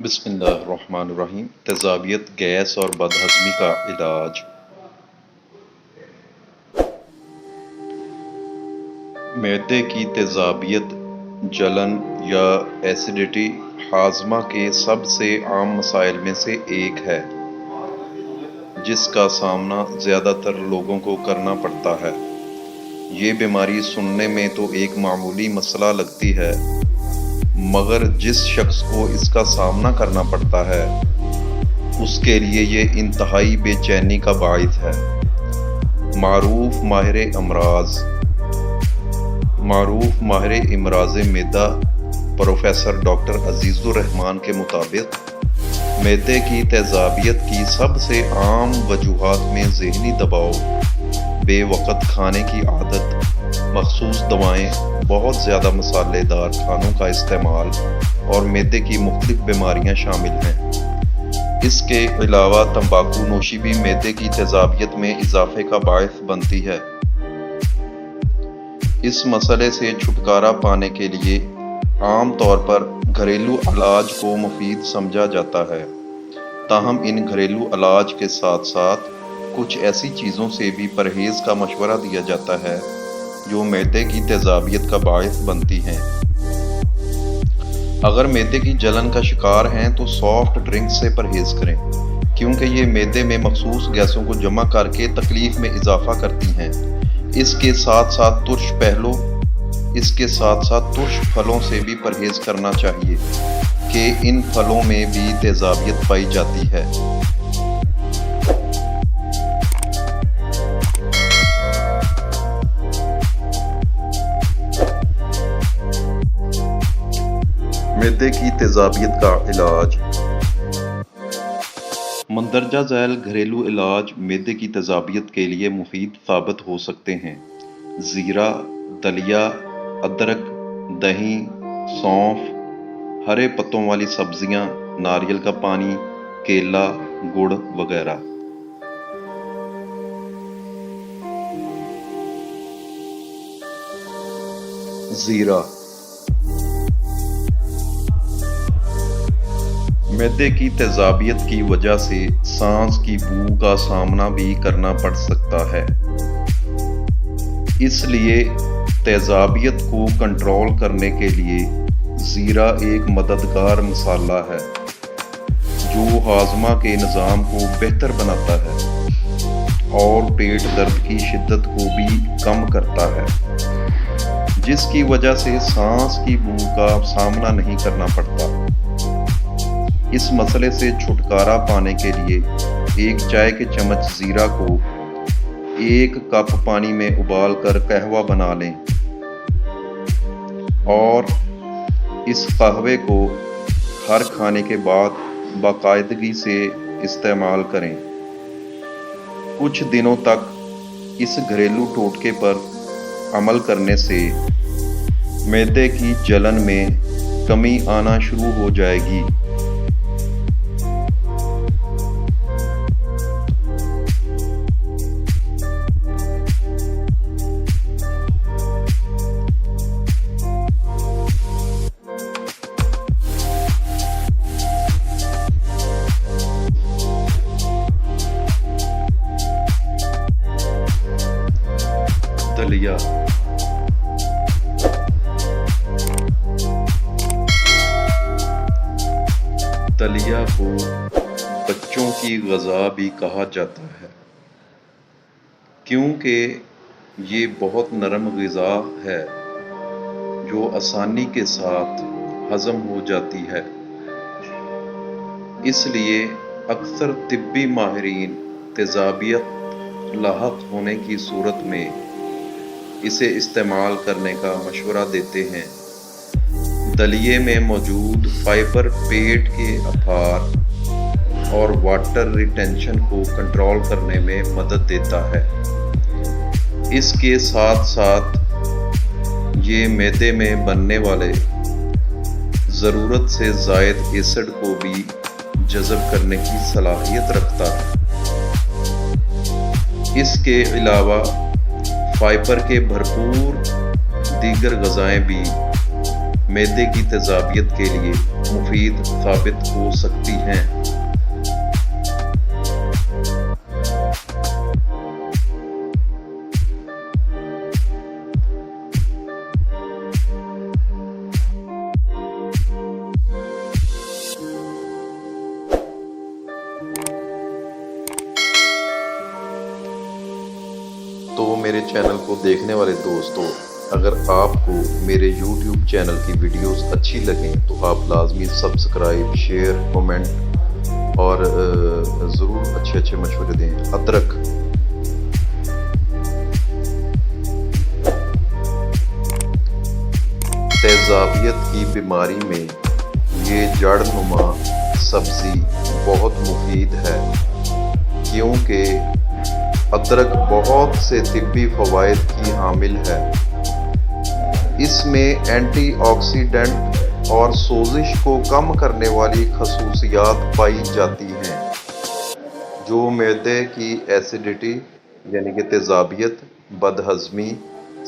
بسم اللہ الرحمن الرحیم۔ تیزابیت، گیس اور بدہضمی کا علاج۔ معدے کی تیزابیت، جلن یا ایسیڈیٹی ہاضمہ کے سب سے عام مسائل میں سے ایک ہے، جس کا سامنا زیادہ تر لوگوں کو کرنا پڑتا ہے۔ یہ بیماری سننے میں تو ایک معمولی مسئلہ لگتی ہے، مگر جس شخص کو اس کا سامنا کرنا پڑتا ہے اس کے لیے یہ انتہائی بے چینی کا باعث ہے۔ معروف ماہر امراض معدہ پروفیسر ڈاکٹر عزیز الرحمان کے مطابق معدے کی تیزابیت کی سب سے عام وجوہات میں ذہنی دباؤ، بے وقت کھانے کی عادت، مخصوص دوائیں، بہت زیادہ مسالے دار کھانوں کا استعمال اور معدے کی مختلف بیماریاں شامل ہیں۔ اس کے علاوہ تمباکو نوشی بھی معدے کی تیزابیت میں اضافے کا باعث بنتی ہے۔ اس مسئلے سے چھٹکارا پانے کے لیے عام طور پر گھریلو علاج کو مفید سمجھا جاتا ہے، تاہم ان گھریلو علاج کے ساتھ ساتھ کچھ ایسی چیزوں سے بھی پرہیز کا مشورہ دیا جاتا ہے جو معدے کی تیزابیت کا باعث بنتی ہیں۔ اگر معدے کی جلن کا شکار ہیں تو سافٹ ڈرنک سے پرہیز کریں، کیونکہ یہ معدے میں مخصوص گیسوں کو جمع کر کے تکلیف میں اضافہ کرتی ہیں۔ اس کے ساتھ ساتھ ترش پھلوں سے بھی پرہیز کرنا چاہیے کہ ان پھلوں میں بھی تیزابیت پائی جاتی ہے۔ معدے کی تیزابیت کا علاج۔ مندرجہ ذیل گھریلو علاج معدے کی تیزابیت کے لیے مفید ثابت ہو سکتے ہیں۔ زیرہ، دلیا، ادرک، دہی، سونف، ہرے پتوں والی سبزیاں، ناریل کا پانی، کیلا، گڑ وغیرہ۔ زیرہ معدے کی تیزابیت کی وجہ سے سانس کی بو کا سامنا بھی کرنا پڑ سکتا ہے، اس لیے تیزابیت کو کنٹرول کرنے کے لیے زیرہ ایک مددگار مسالہ ہے جو ہاضمہ کے نظام کو بہتر بناتا ہے اور پیٹ درد کی شدت کو بھی کم کرتا ہے، جس کی وجہ سے سانس کی بو کا سامنا نہیں کرنا پڑتا۔ اس مسئلے سے چھٹکارا پانے کے لیے ایک چائے کے چمچ زیرہ کو 1 کپ پانی میں ابال کر قہوہ بنا لیں اور اس قہوے کو ہر کھانے کے بعد باقاعدگی سے استعمال کریں۔ کچھ دنوں تک اس گھریلو ٹوٹکے پر عمل کرنے سے معدے کی جلن میں کمی آنا شروع ہو جائے گی۔ دلیا کو بچوں کی غذا بھی کہا جاتا ہے، کیونکہ یہ بہت نرم غذا ہے جو آسانی کے ساتھ ہضم ہو جاتی ہے۔ اس لیے اکثر طبی ماہرین تیزابیت لاحق ہونے کی صورت میں اسے استعمال کرنے کا مشورہ دیتے ہیں۔ دلیے میں موجود فائبر پیٹ کے اپار اور واٹر ریٹینشن کو کنٹرول کرنے میں مدد دیتا ہے۔ اس کے ساتھ ساتھ یہ معدے میں بننے والے ضرورت سے زائد ایسڈ کو بھی جذب کرنے کی صلاحیت رکھتا ہے۔ اس کے علاوہ فائبر کے بھرپور دیگر غذائیں بھی معدے کی تیزابیت کے لیے مفید ثابت ہو سکتی ہیں۔ تو میرے چینل کو دیکھنے والے دوستوں، اگر آپ کو میرے یوٹیوب چینل کی ویڈیوز اچھی لگیں تو آپ لازمی سبسکرائب، شیئر، کومنٹ اور ضرور اچھے مشورے دیں۔ ادرک تیزابیت کی بیماری میں یہ جڑ نما سبزی بہت مفید ہے، کیونکہ ادرک بہت سے طبی فوائد کی حامل ہے۔ اس میں اینٹی آکسیڈنٹ اور سوزش کو کم کرنے والی خصوصیات پائی جاتی ہیں، جو معدے کی ایسیڈیٹی یعنی کہ تیزابیت، بدہضمی،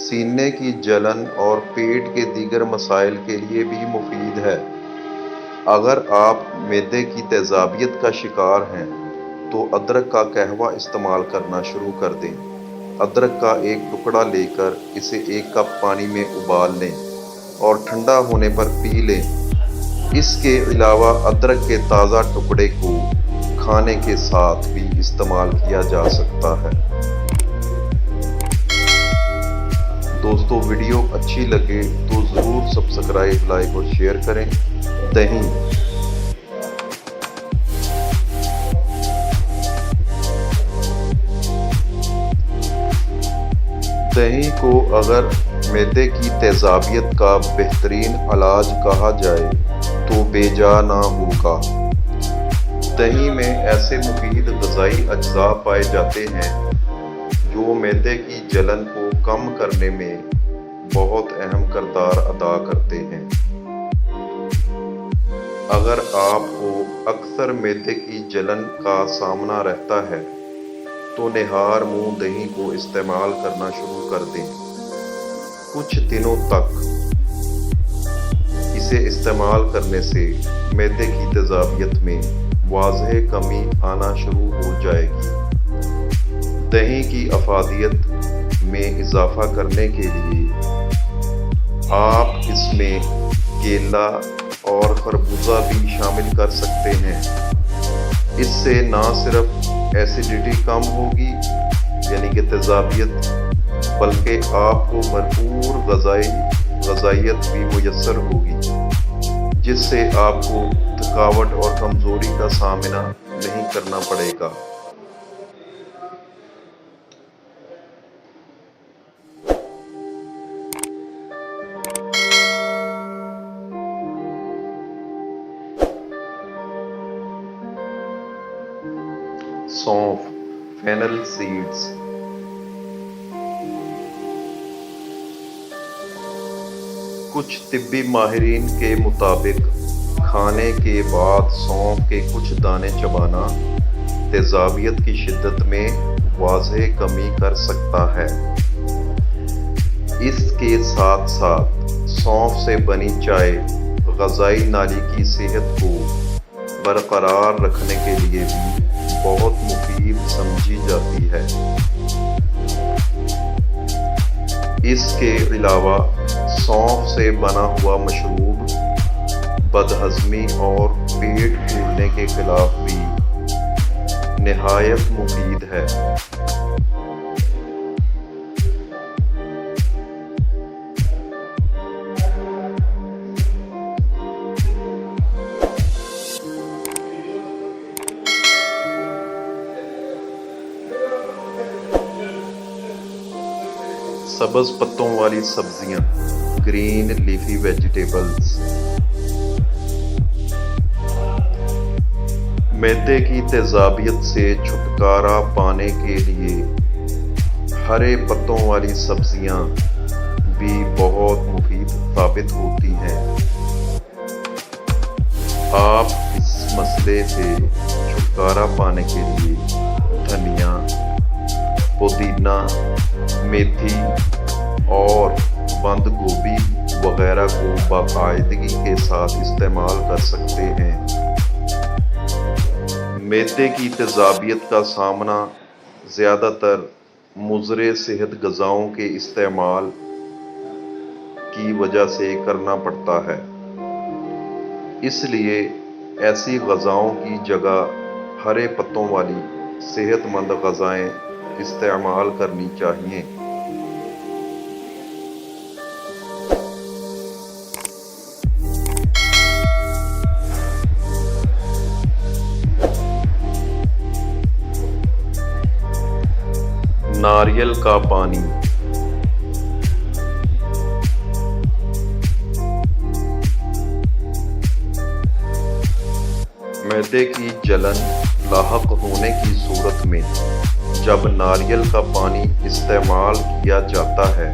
سینے کی جلن اور پیٹ کے دیگر مسائل کے لیے بھی مفید ہے۔ اگر آپ معدے کی تیزابیت کا شکار ہیں تو ادرک کا قہوہ استعمال کرنا شروع کر دیں۔ ادرک کا ایک ٹکڑا لے کر اسے 1 کپ پانی میں ابال لیں اور ٹھنڈا ہونے پر پی لیں۔ اس کے علاوہ ادرک کے تازہ ٹکڑے کو کھانے کے ساتھ بھی استعمال کیا جا سکتا ہے۔ دوستو، ویڈیو اچھی لگے تو ضرور سبسکرائب، لائک اور شیئر کریں۔ دہی کو اگر معدے کی تیزابیت کا بہترین علاج کہا جائے تو بے جا نہ ہوگا۔ دہی میں ایسے مفید غذائی اجزاء پائے جاتے ہیں جو معدے کی جلن کو کم کرنے میں بہت اہم کردار ادا کرتے ہیں۔ اگر آپ کو اکثر معدے کی جلن کا سامنا رہتا ہے تو نہار منہ دہی کو استعمال کرنا شروع کر دیں۔ کچھ دنوں تک اسے استعمال کرنے سے معدے کی تیزابیت میں واضح کمی آنا شروع ہو جائے گی۔ دہی کی افادیت میں اضافہ کرنے کے لیے آپ اس میں کیلا اور خربوزہ بھی شامل کر سکتے ہیں۔ اس سے نہ صرف ایسیڈیٹی کم ہوگی یعنی کہ تیزابیت، بلکہ آپ کو بھرپور غذائیت بھی میسر ہوگی، جس سے آپ کو تھکاوٹ اور کمزوری کا سامنا نہیں کرنا پڑے گا۔ سونف، فینل سیڈز۔ کچھ طبی ماہرین کے مطابق کھانے کے بعد سونف کے کچھ دانے چبانا تیزابیت کی شدت میں واضح کمی کر سکتا ہے۔ اس کے ساتھ ساتھ سونف سے بنی چائے غذائی نالی کی صحت کو برقرار رکھنے کے لیے بھی بہت مفید سمجھی جاتی ہے۔ اس کے علاوہ سونف سے بنا ہوا مشروب بدہضمی اور پیٹ پھولنے کے خلاف بھی نہایت مفید ہے۔ سبز پتوں والی سبزیاں، گرین لیفی ویجیٹیبلز۔ معدے کی تیزابیت سے چھٹکارا پانے کے لیے ہرے پتوں والی سبزیاں بھی بہت مفید ثابت ہوتی ہیں۔ آپ اس مسئلے سے چھٹکارا پانے کے لیے دھنیا، پودینہ، میتھی اور بند گوبھی وغیرہ کو باقاعدگی کے ساتھ استعمال کر سکتے ہیں۔ معدے کی تیزابیت کا سامنا زیادہ تر مضر صحت غذاؤں کے استعمال کی وجہ سے کرنا پڑتا ہے، اس لیے ایسی غذاؤں کی جگہ ہرے پتوں والی صحت مند غذائیں استعمال کرنی چاہیے۔ ناریل کا پانی۔ معدے کی جلن لاحق ہونے کی صورت میں جب ناریل کا پانی استعمال کیا جاتا ہے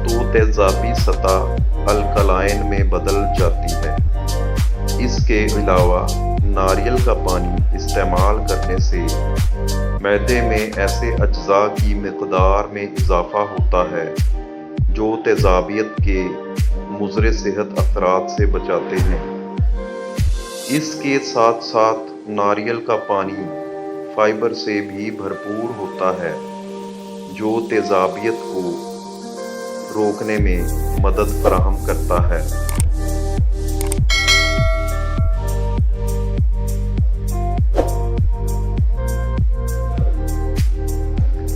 تو تیزابی سطح الکلائن میں بدل جاتی ہے۔ اس کے علاوہ ناریل کا پانی استعمال کرنے سے معدے میں ایسے اجزاء کی مقدار میں اضافہ ہوتا ہے جو تیزابیت کے مضر صحت اثرات سے بچاتے ہیں۔ اس کے ساتھ ساتھ ناریل کا پانی فائبر سے بھی بھرپور ہوتا ہے جو تیزابیت کو روکنے میں مدد فراہم کرتا ہے۔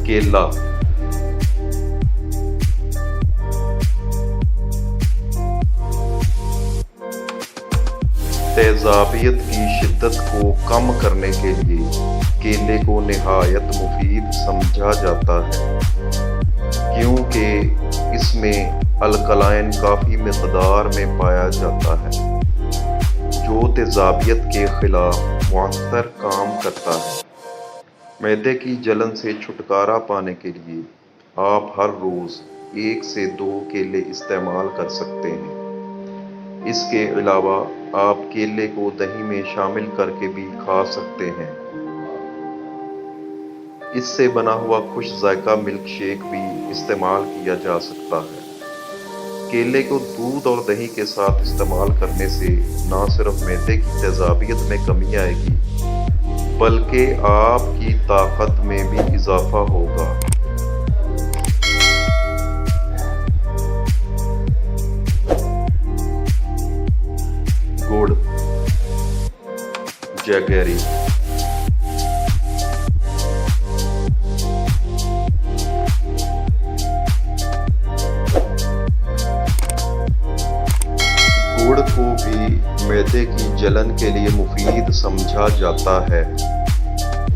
کیلا۔ تیزابیت کی شدت کو کم کرنے کے لیے کیلے کو نہایت مفید سمجھا جاتا ہے، کیونکہ اس میں الکلائن کافی مقدار میں پایا جاتا ہے جو تیزابیت کے خلاف مؤثر کام کرتا ہے۔ معدے کی جلن سے چھٹکارا پانے کے لیے آپ ہر روز 1 سے 2 کیلے استعمال کر سکتے ہیں۔ اس کے علاوہ آپ کیلے کو دہی میں شامل کر کے بھی کھا سکتے ہیں۔ اس سے بنا ہوا خوش ذائقہ ملک شیک بھی استعمال کیا جا سکتا ہے۔ کیلے کو دودھ اور دہی کے ساتھ استعمال کرنے سے نہ صرف معدے کی تیزابیت میں کمی آئے گی بلکہ آپ کی طاقت میں بھی اضافہ ہوگا۔ گڑ، جگیری۔ گڑ کو بھی معدے کی جلن کے لیے مفید سمجھا جاتا ہے۔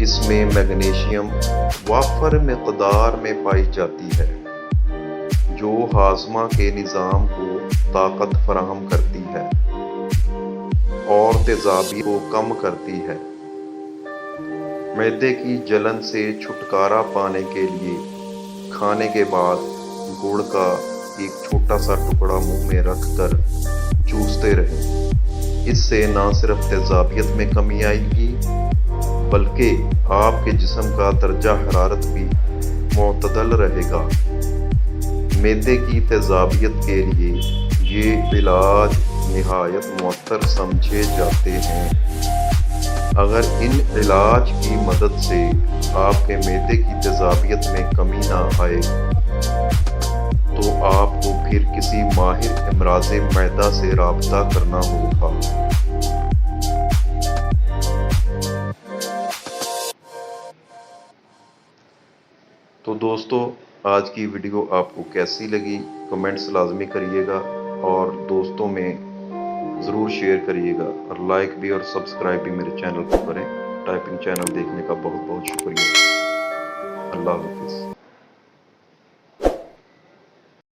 اس میں میگنیشیم وافر مقدار میں پائی جاتی ہے جو ہاضمہ کے نظام کو طاقت فراہم کرتی ہے اور تیزابیت کو کم کرتی ہے۔ معدے کی جلن سے چھٹکارا پانے کے لیے کھانے کے بعد گڑ کا ایک چھوٹا سا ٹکڑا منہ میں رکھ کر چوستے رہیں۔ اس سے نہ صرف تیزابیت میں کمی آئے گی بلکہ آپ کے جسم کا درجہ حرارت بھی معتدل رہے گا۔ معدے کی تیزابیت کے لیے یہ علاج نہایت مؤثر سمجھے جاتے ہیں۔ اگر ان علاج کی مدد سے آپ کے معدے کی تیزابیت میں کمی نہ آئے تو آپ کو پھر کسی ماہر امراض معدہ سے رابطہ کرنا ہوگا۔ تو دوستو، آج کی ویڈیو آپ کو کیسی لگی کمنٹس لازمی کریے گا اور دوستوں میں ضرور شیئر کریے گا اور لائک بھی اور سبسکرائب بھی میرے چینل کو کریں۔ ٹائپنگ چینل دیکھنے کا بہت بہت شکریہ۔ اللہ حافظ۔